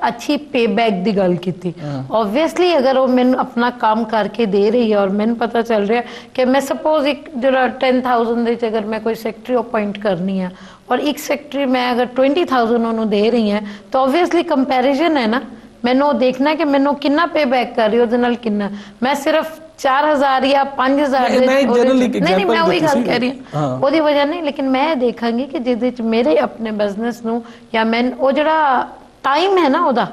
अच्छी पे बैक की गल की। ऑब्वियसली अगर वो मैंने अपना काम करके दे रही है और मैंने पता चल रहा है कि मैं सपोज एक जो 10,000 अगर मैं कोई सैकटरी अपॉइंट करनी है और एक सैकटरी मैं अगर 20,000 उन्होंने दे रही हैं तो ऑब्वियसली कंपैरिजन है ना, मैंने देखना है कि मैंने कितना पे बैक कर रही हूँ कितना, मैं सिर्फ 4,000 या 5,000 नहीं मैं वही गल कह रही हूँ ਉਹਦੀ वजह नहीं, लेकिन मैं देखांगी कि जिहदे च मेरे अपने बिजनेस नूं या मैं वो जिहड़ा टाइम है ना ਉਹਦਾ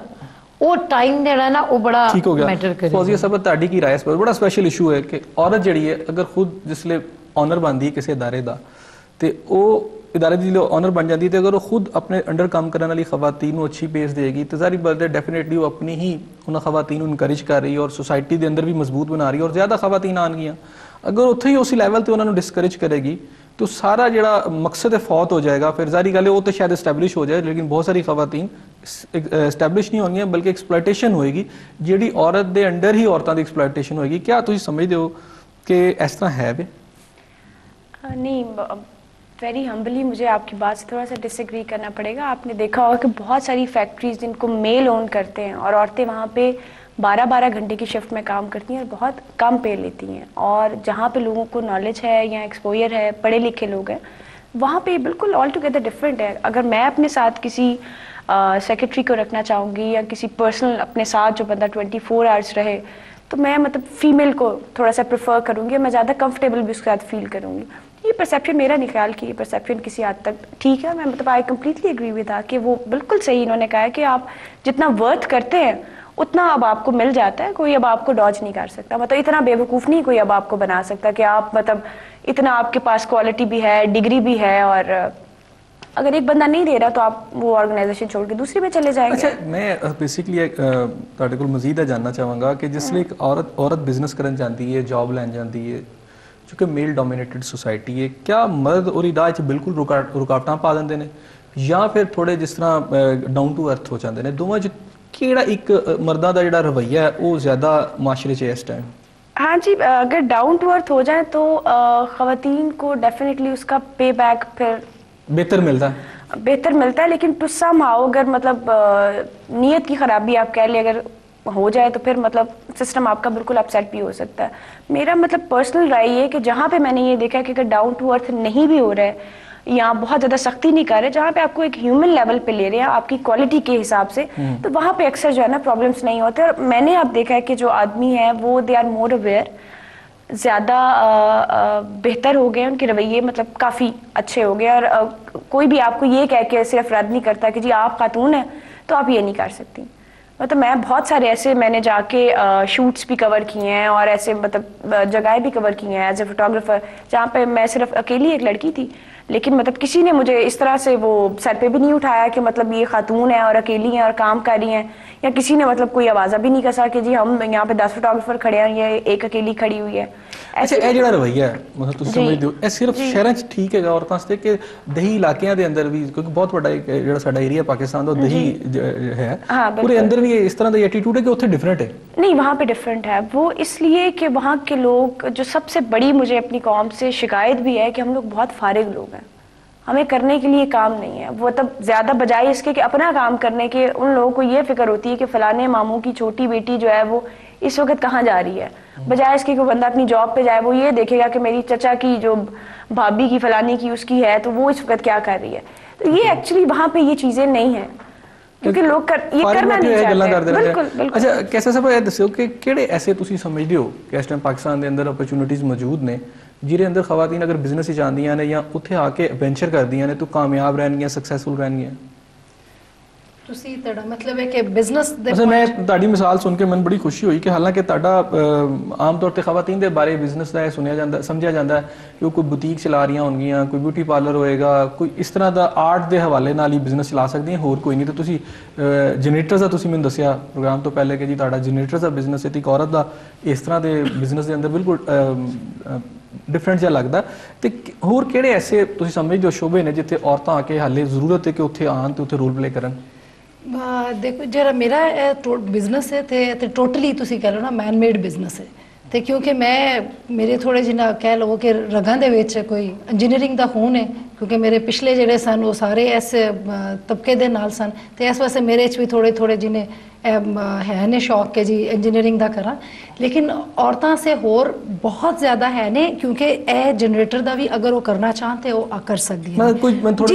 वो टाइम जिहड़ा ना वो बड़ा मैटर करे। फौजिया साहब ਤੁਹਾਡੀ ਕੀ ਰਾਏ ਇਸ ਪਰ बड़ा स्पेशल इशू है कि औरत जिहड़ी है अगर खुद जिसले ऑनर बनती है किसी इदारे का तो वो इदारे की जो ऑनर बन जाती है तो अगर वो खुद अपने अंडर काम करने वाली खवातीन को अच्छी पेस देगी तो जारी बात है डेफिनेटली वो अपनी ही उन्होंने खवातीन को इनकरेज कर रही है और सोसाइटी के अंदर भी मजबूत बना रही है और ज़्यादा खवातीन आनगियाँ। अगर उत्थे ही उसी लैवल पर उन्होंने डिस्करेज करेगी तो सारा जड़ा मकसद फौत हो जाएगा। फिर जारी गल वो तो शायद इस्टैबलिश हो जाए लेकिन बहुत सारी खवातीन इस्टैबलिश नहीं होंगी बल्कि एक्सप्लॉयटेशन होएगी जी औरत के अंडर ही औरतों की एक्सप्लॉयटेशन होएगी। क्या तुम समझते हो कि इस तरह है वे? नहीं, वेरी हम्बली मुझे आपकी बात से थोड़ा सा डिसएग्री करना पड़ेगा। आपने देखा होगा कि बहुत सारी फैक्ट्रीज जिनको मेल ओन करते हैं और औरतें वहाँ पे 12-12 घंटे की शिफ्ट में काम करती हैं और बहुत कम पे लेती हैं, और जहाँ पे लोगों को नॉलेज है या एक्सपोजर है, पढ़े लिखे लोग हैं, वहाँ पे बिल्कुल ऑल टुगेदर डिफरेंट है। अगर मैं अपने साथ किसी सेक्रेटरी को रखना चाहूँगी या किसी पर्सनल अपने साथ जो बंदा 24 आवर्स रहे तो मैं मतलब फीमेल को थोड़ा सा प्रेफर करूँगी, मैं ज़्यादा कंफर्टेबल भी उसके साथ फील करूँगी। ये परसेप्शन मेरा नहीं ख्याल कि ये परसेप्शन किसी हद तक ठीक है। मैं मतलब आई कम्प्लीटली एग्री विद था कि वो बिल्कुल सही इन्होंने कहा है कि आप जितना वर्थ करते हैं उतना अब आपको मिल जाता है, कोई अब आपको डॉज नहीं कर सकता। मतलब इतना बेवकूफ़ नहीं कोई अब आपको बना सकता कि आप मतलब इतना आपके पास क्वालिटी भी है, डिग्री भी है, और अगर एक बंदा नहीं दे रहा तो आप वो ऑर्गेनाइजेशन छोड़ के दूसरी में चले जाएंगे। अच्छा, मैं बेसिकली ਤੁਹਾਡੇ ਕੋਲ मजीद है जानना चाहूँगा कि जिसले एक औरत बिजनेस करना चाहती है, जॉब लैन जाती है, चूँकि मेल डोमिनेटेड सोसाइटी है, क्या मर्द और राह च बिल्कुल रुकावटां पा देंगे ने या फिर थोड़े जिस तरह डाउन टू अर्थ हो जाते हैं? दोवां च किहड़ा एक मर्दां दा जिहड़ा रवैया है वो ज़्यादा माशरे च इस टाइम? हाँ जी, अगर डाउन टू अर्थ हो जाए तो ख़वातीन को डेफिनेटली उसका पे बैक फिर बेहतर मिलता है, लेकिन टू सम हाउ अगर मतलब नीयत की खराबी आप कह लें अगर हो जाए तो फिर मतलब सिस्टम आपका बिल्कुल अपसेट भी हो सकता है। मेरा मतलब पर्सनल राय ये कि जहाँ पे मैंने ये देखा कि अगर डाउन टू अर्थ नहीं भी हो रहा है या बहुत ज़्यादा सख्ती नहीं कर रहे, जहाँ पे आपको एक ह्यूमन लेवल पे ले रहे हैं आपकी क्वालिटी के हिसाब से, तो वहाँ पे अक्सर जो है ना प्रॉब्लम्स नहीं होते। और मैंने अब देखा है कि जो आदमी है वो दे आर मोर अवेयर, ज़्यादा बेहतर हो गए, उनके रवैये मतलब काफ़ी अच्छे हो गए, और कोई भी आपको ये कह के सिर्फ रद्द नहीं करता कि जी आप खातून हैं तो आप ये नहीं कर सकती। मतलब मैं बहुत सारे ऐसे मैंने जाके शूट्स भी कवर किए हैं और ऐसे मतलब जगह भी कवर की हैं एज ए फोटोग्राफर जहाँ पे मैं सिर्फ अकेली एक लड़की थी, लेकिन मतलब किसी ने मुझे इस तरह से वो सर पे भी नहीं उठाया कि मतलब ये खातून है और अकेली हैं और काम कर रही हैं, या किसी ने मतलब कोई आवाज़ा भी नहीं कसा कि जी हम यहाँ पे 10 फोटोग्राफर खड़े हैं, ये एक अकेली खड़ी हुई है। अच्छा, ਇਹ ਜਿਹੜਾ ਰਵਈਆ ਹੈ मतलब ਤੁਸੀਂ ਸਮਝਦੇ ਹੋ ਇਹ ਸਿਰਫ ਸ਼ਹਿਰਾਂ 'ਚ ਠੀਕ ਹੈਗਾ ਔਰਤਾਂ ਵਾਸਤੇ ਕਿ ਦਹੀ ਇਲਾਕਿਆਂ ਦੇ ਅੰਦਰ ਵੀ, ਕਿਉਂਕਿ ਬਹੁਤ ਵੱਡਾ ਜਿਹੜਾ ਸਾਡਾ ਏਰੀਆ ਪਾਕਿस्तान ਦਾ ਦਹੀ है पूरे अंदर भी इस तरह का एटीट्यूड है कि उत्थे डिफरेंट है? नहीं, वहाँ पे डिफरेंट है वो इसलिए कि वहाँ के लोग, जो सबसे बड़ी मुझे अपनी कौम से शिकायत भी है कि हम लोग बहुत फारिग लोग हैं, हमें करने के लिए काम नहीं है। वो तब ज़्यादा बजाय इसके कि अपना काम करने के उन लोगों को ये फिक्र होती है कि फ़लाने मामू की छोटी बेटी जो है वो इस वक्त कहाँ जा रही है, बजाय इसके कि बंदा अपनी जॉब पे जाए वो ये देखेगा कि मेरी चचा की जो भाभी की फलानी की उसकी है तो वो इस वक्त क्या कर रही है। तो ये एक्चुअली वहाँ पे ये चीज़ें नहीं है क्योंकि लोग ये करना नहीं चाहते। बिल्कुल बिल्कुल। अच्छा, कैसे सब ये दस्यो कि किहड़े ऐसे तुसी समझदे हो कि इस टाइम पाकिस्तान के अंदर अपॉर्चुनिटीज़ मौजूद ने जिहदे अंदर खवातीन अगर बिजनेस ही आंदियां ने या उत्थे आके वेंचर करदियां ने तो कामयाब रहणगियां, सक्सैसफुल रहणगियां? ਤੁਸੀਂ ਤੁਹਾਡਾ ਮਤਲਬ ਹੈ ਕਿ ਬਿਜ਼ਨਸ ਦੇ ਅੱਛਾ, ਮੈਂ ਤੁਹਾਡੀ ਮਿਸਾਲ ਸੁਣ ਕੇ ਮੈਨੂੰ ਬੜੀ ਖੁਸ਼ੀ ਹੋਈ ਕਿ ਹਾਲਾਂਕਿ ਤੁਹਾਡਾ ਆਮ ਤੌਰ ਤੇ ਖਵਾਤੀਨ ਦੇ ਬਾਰੇ ਬਿਜ਼ਨਸ ਦਾ ਇਹ ਸੁਣਿਆ ਜਾਂਦਾ, ਸਮਝਿਆ ਜਾਂਦਾ ਕਿ ਉਹ ਕੋਈ ਬੁਟੀਕ ਚਲਾ ਰਹੀਆਂ ਹੋਣਗੀਆਂ, ਕੋਈ ਬਿਊਟੀ ਪਾਰਲਰ ਹੋਏਗਾ, ਕੋਈ ਇਸ ਤਰ੍ਹਾਂ ਦਾ ਆਰਟ ਦੇ ਹਵਾਲੇ ਨਾਲ ਹੀ ਬਿਜ਼ਨਸ ਚਲਾ ਸਕਦੀਆਂ, ਹੋਰ ਕੋਈ ਨਹੀਂ। ਤੇ ਤੁਸੀਂ ਜਨਰੇਟਰਸ ਦਾ ਤੁਸੀਂ ਮੈਨੂੰ ਦੱਸਿਆ ਪ੍ਰੋਗਰਾਮ ਤੋਂ ਪਹਿਲੇ ਕਿ ਜੀ ਤੁਹਾਡਾ ਜਨਰੇਟਰਸ ਦਾ ਬਿਜ਼ਨਸ ਹੈ ਤੇ ਇੱਕ ਔਰਤ ਦਾ ਇਸ ਤਰ੍ਹਾਂ ਦੇ ਬਿਜ਼ਨਸ ਦੇ ਅੰਦਰ ਬਿਲਕੁਲ डिफरेंट जिहा लगता। तो होर किहड़े ऐसे तुसीं समझदे हो शोबे ने जिथे औरतां आके हाले जरूरत है कि उत्थे आन ते उत्थे रोल प्ले करन? देखो जरा मेरा बिजनेस है तो टोटली तुसी कह लो ना मैन मेड बिजनेस है, ਤੇ ਕਿਉਂਕਿ ਮੈਂ ਮੇਰੇ ਥੋੜੇ ਜਿਹਾ ਕਹਿ ਲਵੋ ਕਿ ਰਗਾਂ ਦੇ ਵਿੱਚ ਕੋਈ ਇੰਜੀਨੀਅਰਿੰਗ ਦਾ ਖੂਨ ਹੈ, ਕਿਉਂਕਿ ਮੇਰੇ ਪਿਛਲੇ ਜਿਹੜੇ ਸਨ ਉਹ ਸਾਰੇ ਇਸ ਤਬਕੇ ਦੇ ਨਾਲ ਸਨ, ਤੇ ਇਸ ਵਾਸਤੇ ਮੇਰੇ 'ਚ ਵੀ ਥੋੜੇ ਜਿਹਨੇ ਹੈ ਨੇ ਸ਼ੌਕ ਕਿ ਜੀ ਇੰਜੀਨੀਅਰਿੰਗ ਦਾ ਕਰਾਂ। ਲੇਕਿਨ ਔਰਤਾਂ ਸੇ ਹੋਰ ਬਹੁਤ ਜ਼ਿਆਦਾ ਹੈ ਨੇ, ਕਿਉਂਕਿ ਇਹ ਜਨਰੇਟਰ ਦਾ ਵੀ ਅਗਰ ਉਹ ਕਰਨਾ ਚਾਹਣ ਤੇ ਉਹ ਕਰ ਸਕਦੀ ਹੈ।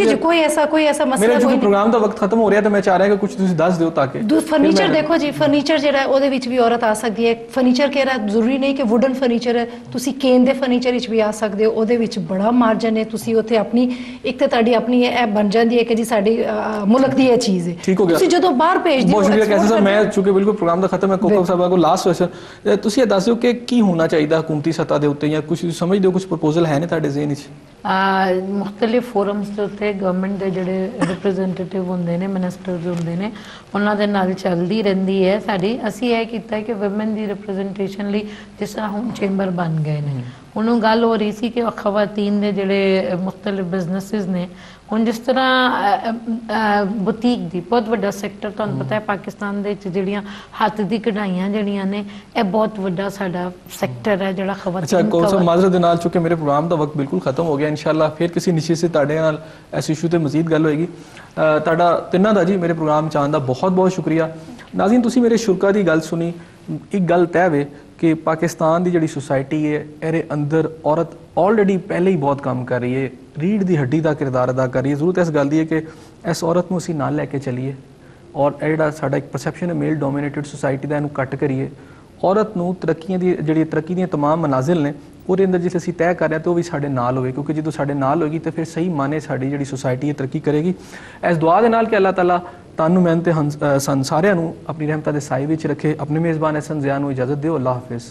ਜੀ ਕੋਈ ਐਸਾ ਮਸਲਾ ਮੇਰੇ ਜੋ ਪ੍ਰੋਗਰਾਮ ਦਾ ਵਕਤ ਖਤਮ ਹੋ ਰਿਹਾ, ਤਾਂ ਮੈਂ ਚਾਹ ਰਿਹਾ ਕਿ ਕੁਝ ਤੁਸੀਂ ਦੱਸ ਦਿਓ ਤਾਂ ਕਿ ਫਰਨੀਚਰ ਦੇਖੋ ਜੀ, ਫਰਨੀਚਰ ਜਿਹੜਾ ਉਹਦੇ ਵਿੱਚ ਵੀ ਔਰਤ ਆ ਸਕਦੀ ਹੈ। ਫਰਨੀਚਰ ਕਿਹੜਾ ਜ਼ਰੂਰੀ ਨਹੀਂ ਕਿ ਵੁਡਨ ਫਰਨੀਚਰ ਹੈ, ਤੁਸੀਂ ਕੇਨ ਦੇ ਫਰਨੀਚਰ ਵਿੱਚ ਵੀ ਆ ਸਕਦੇ ਹੋ, ਉਹਦੇ ਵਿੱਚ ਬੜਾ ਮਾਰਜਨ ਹੈ। ਤੁਸੀਂ ਉੱਥੇ ਆਪਣੀ ਇੱਕ ਤਾਂ ਤੁਹਾਡੀ ਆਪਣੀ ਇਹ ਬਣ ਜਾਂਦੀ ਹੈ ਕਿ ਜੀ ਸਾਡੀ ਮੁਲਕ ਦੀ ਇਹ ਚੀਜ਼ ਹੈ, ਤੁਸੀਂ ਜਦੋਂ ਬਾਹਰ ਭੇਜਦੇ ਹੋ। ਮੈਂ ਚੁੱਕੇ ਬਿਲਕੁਲ ਪ੍ਰੋਗਰਾਮ ਦਾ ਖਤਮ ਹੈ, ਕੋਕਬ ਸਾਹਿਬ ਕੋਲ ਲਾਸਟ ਕੁਐਸਚਨ, ਤੁਸੀਂ ਇਹ ਦੱਸ ਦਿਓ ਕਿ ਕੀ ਹੋਣਾ ਚਾਹੀਦਾ ਹਕੂਮਤੀ ਸਤ੍ਹਾ ਦੇ ਉੱਤੇ, ਜਾਂ ਕੁਝ ਸਮਝਦੇ ਹੋ, ਕੁਝ ਪ੍ਰਪੋਜ਼ਲ ਹੈ ਨੇ ਤੁਹਾਡੇ ਜ਼ਿਹਨ ਵਿੱਚ? ਮੁਖਤਲਿਫ ਫੋਰਮਸ ਦੇ ਉੱਤੇ ਗਵਰਨਮੈਂਟ ਦੇ ਜਿਹੜੇ ਰਿਪਰੈਜ਼ੈਂਟੇਟਿਵ ਹੁੰਦੇ ਨੇ, ਮਿਨਿਸਟਰਸ ਹੁੰਦੇ ਨੇ, ਉਹਨਾਂ ਦੇ ਨਾਲ ਚੱਲਦੀ ਰਹਿੰਦੀ ਹੈ ਸਾਡੀ। ਅਸੀਂ ਇਹ ਕੀਤਾ ਕਿ ਵੂਮਨ ਦੀ ਰਿਪਰੈਜ਼ੈਂਟੇਸ਼ਨ ਲਈ ਜਿਸ ਤਰ੍ਹਾਂ ਹੁਣ ਚੈਂਬਰ ਬਣ ਗਏ ਨੇ, ਉਹਨੂੰ ਗੱਲ ਹੋ ਰਹੀ ਸੀ ਕਿ ਖਵਾਤੀਨ ਦੇ ਜਿਹੜੇ ਮੁਖਤਲਿਫ ਬਿਜ਼ਨੈਸਿਸ ਨੇ, ਹੁਣ ਜਿਸ ਤਰ੍ਹਾਂ ਬੁਟੀਕ ਦੀ ਬਹੁਤ ਵੱਡਾ ਸੈਕਟਰ, ਤੁਹਾਨੂੰ ਪਤਾ ਹੈ ਪਾਕਿਸਤਾਨ ਦੇ ਵਿੱਚ ਜਿਹੜੀਆਂ ਹੱਥ ਦੀ ਕਢਾਈਆਂ ਜਿਹੜੀਆਂ ਨੇ, ਇਹ ਬਹੁਤ ਵੱਡਾ ਸਾਡਾ ਸੈਕਟਰ ਹੈ ਜਿਹੜਾ ਖਵਾਤੀਨ। ਅੱਛਾ ਕੋਕਬ ਸਾਹਿਬ, ਮਾਜ਼ਰਤ ਦੇ ਨਾਲ ਚੁੱਕੇ ਮੇਰੇ ਪ੍ਰੋਗਰਾਮ ਦਾ ਵਕਤ ਬਿਲਕੁਲ ਖਤਮ ਹੋ ਗਿਆ। ਇਨਸ਼ਾਅੱਲਾ ਫਿਰ ਕਿਸੇ ਨਿਸ਼ਚਿਤ ਸੇ ਤੁਹਾਡੇ ਨਾਲ ਇਸ ਇਸ਼ੂ ਤੇ ਮਜ਼ੀਦ ਗੱਲ ਹੋਏਗੀ। ਤੁਹਾਡਾ ਤਿੰਨਾਂ ਦਾ ਜੀ ਮੇਰੇ ਪ੍ਰੋਗਰਾਮ 'ਚ ਆਉਣ ਦਾ ਬਹੁਤ ਬਹੁਤ ਸ਼ੁਕਰੀਆ। ਨਾਜ਼ਰੀਨ, ਤੁਸੀਂ ਮੇਰੇ ਸ਼ੁਰਕਾ ਦੀ ਗੱਲ ਸੁਣੀ। ਇੱਕ ਗੱਲ ਤੈਅ ਵੇ ਕਿ ਪਾਕਿਸਤਾਨ ਦੀ ਜਿਹੜੀ ਸੁਸਾਇਟੀ ਹੈ, ਇਹਦੇ ਅੰਦਰ ਔਰਤ ਆਲਰੇਡੀ ਪਹਿਲੇ ਹੀ ਬਹੁਤ ਕੰਮ ਕਰ ਰਹੀ ਹੈ, ਰੀੜ ਦੀ ਹੱਡੀ ਦਾ ਕਿਰਦਾਰ ਅਦਾ ਕਰ ਰਹੀ ਹੈ। ਜ਼ਰੂਰਤ ਇਸ ਗੱਲ ਦੀ ਹੈ ਕਿ ਇਸ ਔਰਤ ਨੂੰ ਅਸੀਂ ਨਾਲ ਲੈ ਕੇ ਚੱਲੀਏ, ਔਰ ਇਹ ਜਿਹੜਾ ਸਾਡਾ ਇੱਕ ਪਰਸੈਪਸ਼ਨ ਹੈ ਮੇਲ ਡੋਮੀਨੇਟਡ ਸੁਸਾਇਟੀ ਦਾ, ਇਹਨੂੰ ਕੱਟ ਕਰੀਏ। ਔਰਤ ਨੂੰ ਤਰੱਕੀਆਂ ਦੀ ਜਿਹੜੀ ਤਰੱਕੀ ਦੀਆਂ ਤਮਾਮ ਮਨਾਜ਼ਿਲ ਨੇ, ਉਹਦੇ ਅੰਦਰ ਜਿਸ ਅਸੀਂ ਤੈਅ ਕਰ ਰਹੇ ਹਾਂ ਤਾਂ ਉਹ ਵੀ ਸਾਡੇ ਨਾਲ ਹੋਵੇ, ਕਿਉਂਕਿ ਜਦੋਂ ਸਾਡੇ ਨਾਲ ਹੋਏਗੀ ਤਾਂ ਫਿਰ ਸਹੀ ਮਾਨੇ ਸਾਡੀ ਜਿਹੜੀ ਸੁਸਾਇਟੀ ਹੈ ਤਰੱਕੀ ਕਰੇਗੀ। ਇਸ ਦੁਆ ਦੇ ਨਾਲ ਕਿ ਅੱਲਾਹ ਤਾਲਾ ਤੁਹਾਨੂੰ ਮੈਂ ਤੇ ਸਾਰਿਆਂ ਨੂੰ ਆਪਣੀ ਰਹਿਮਤਾਂ ਦੇ ਸਾਏ ਵਿੱਚ ਰੱਖੇ। ਆਪਣੇ ਮੇਜ਼ਬਾਨ ਅਹਿਸਨ ਜ਼ਿਆ ਨੂੰ ਇਜਾਜ਼ਤ ਦਿਓ। ਅੱਲਾਹ ਹਾਫਿਜ਼।